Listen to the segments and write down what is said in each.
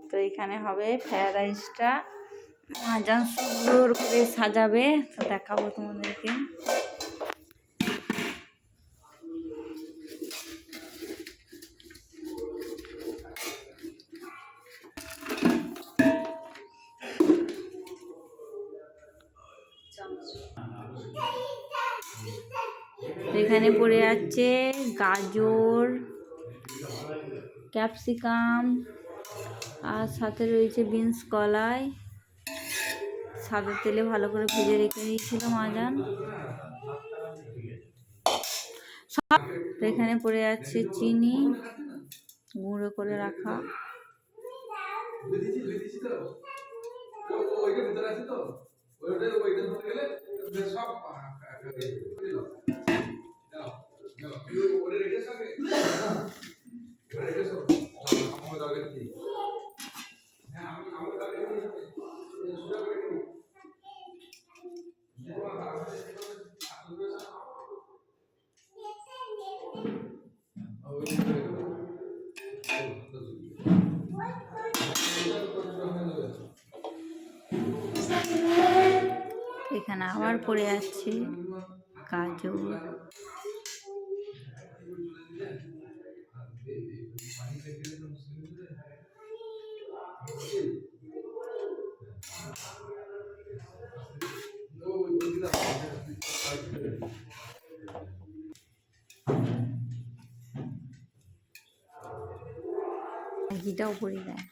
তো এখানে হবে ফ্রায়েড রাইসটা, মাজান সুন্দর করে সাজাবে, তো দেখাবো তোমাদেরকে। এখানে পড়ে আছে গাজর, ক্যাপসিকাম, আর সাথে রয়েছে বিনস কলাই, সাদা তেলে ভালো করে ভেজে রেখে দিয়েছিল মাজান। এখানে পড়ে আছে চিনি গুঁড়ো করে রাখা। এখানে আবার পড়ে আছে গাজর, ঘিটাও পড়ে দেয়।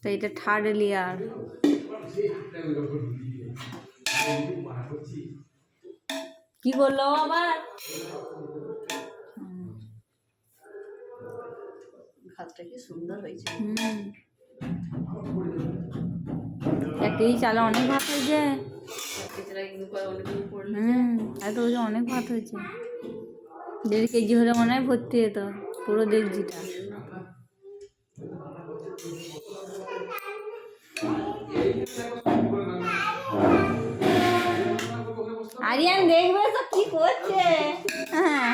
তো এটা থার্ড লেয়ার। কি বললো আবার? ভাতটা কি সুন্দর হয়েছে। একই চালে অনেক ভাত হয়েছে। এত অনেক ভাত হয়েছে। 1.5 কেজি হলে মনে হয় ভর্তি হতো পুরো 1.5টা। আরিয়ান দেখবে তো কি করছে। হ্যাঁ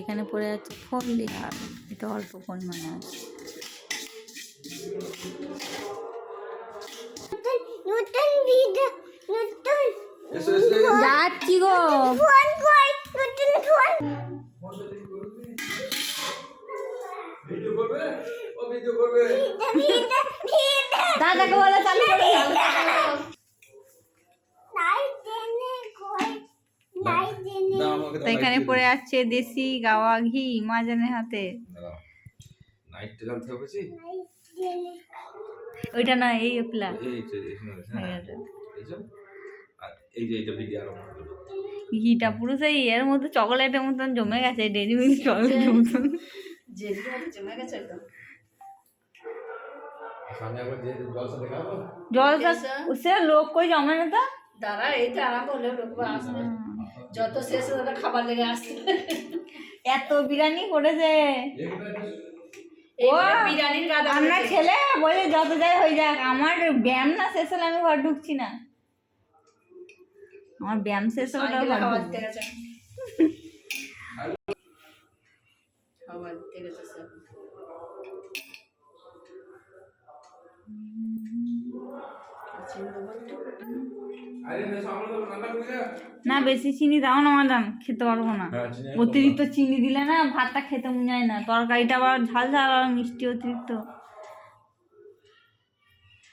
এখানে পড়ে আছে ফল লেয়ার, এটা অল্প পরিমাণে আছে। যাচ্ছি গো। দাদাকে বলে চালু করে। তো এখানে পড়ে আছে দেশি গাওয়া ঘি মাজানের হাতে। ওইটা না, এই প্লা ঘিটা পুরো সেই এর মধ্যে চকলেটের মতন জমে গেছে, ডেরি মিল্ক চকলেটের মতন জমে গেছে একদম। জলটা সে লোক কই জমে না তো দাঁড়া, এইটা আরাম হলে লোক আসবে, যত শেষ হবে খাবার লেগে আসছে। এত বিরিয়ানি করেছে ও বিরিয়ানির গাদা। আমার ছেলে বলে যত যাই হয়ে যাক, আমার ব্যায়াম না শেষ হলে আমি ঘর ঢুকছি না। আমার ব্যায়াম শেষ হলে ঘর ঢুকছি। খাবার দিতে গেছে না, বেশি চিনি দাও না ম্যাডাম, খেতে পারবো না। অতিরিক্ত চিনি দিলে না ভাতটা খেতে মনে যায় না, তরকারিটা আবার ঝাল ঝাল আর মিষ্টি অতিরিক্ত।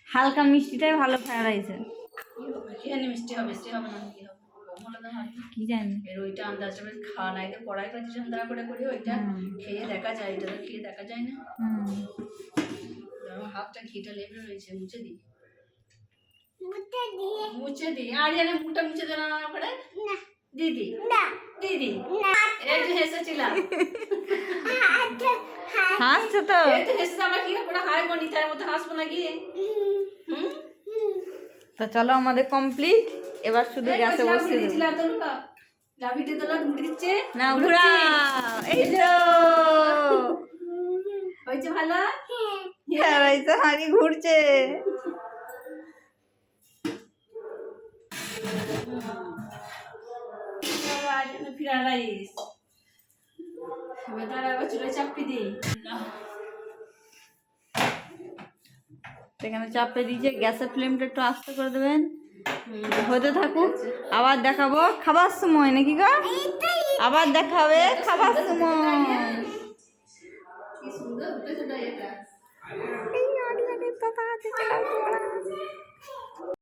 হালকা মিষ্টিটাই ভালো ফ্রাইড রাইসে। মিষ্টি হবে না কি জানি, ওইটা আন্দাজ খাওয়া নাই তো পড়াই করছি তারা করে করি, ওইটা খেয়ে দেখা যায়, এটা খেয়ে দেখা যায় না। হাতটা ঘিটা লেগে রয়েছে, মুছে দিই আর জানে মুখটা মুছে দেওয়া না করে দিদি দিদি একটু হেসেছিলাম। হাসছে তো একটু হেসে আমরা কি করে হাই বনি তার মতো হাসবো নাকি। তো চলো আমাদের কমপ্লিট, এবার শুধু গ্যাসে বসিয়ে দিলাম। তো লাভিতে তো লোক মুড়ি দিচ্ছে না, ঘুরা এই তো হয়েছে ভালো। আড়াইশো হাঁড়ি ঘুরছে। ফ্রাইড রাইস চুলে চাপি দিই, সেখানে চাপে দিয়েছে। গ্যাসের ফ্লেমটা একটু আস্তে করে দেবেন, হতে থাকুক। আবার দেখাবো খাবার সময়, নাকি গো? আবার দেখাবে খাবার সময়। কি সুন্দর উঠেছে এটা।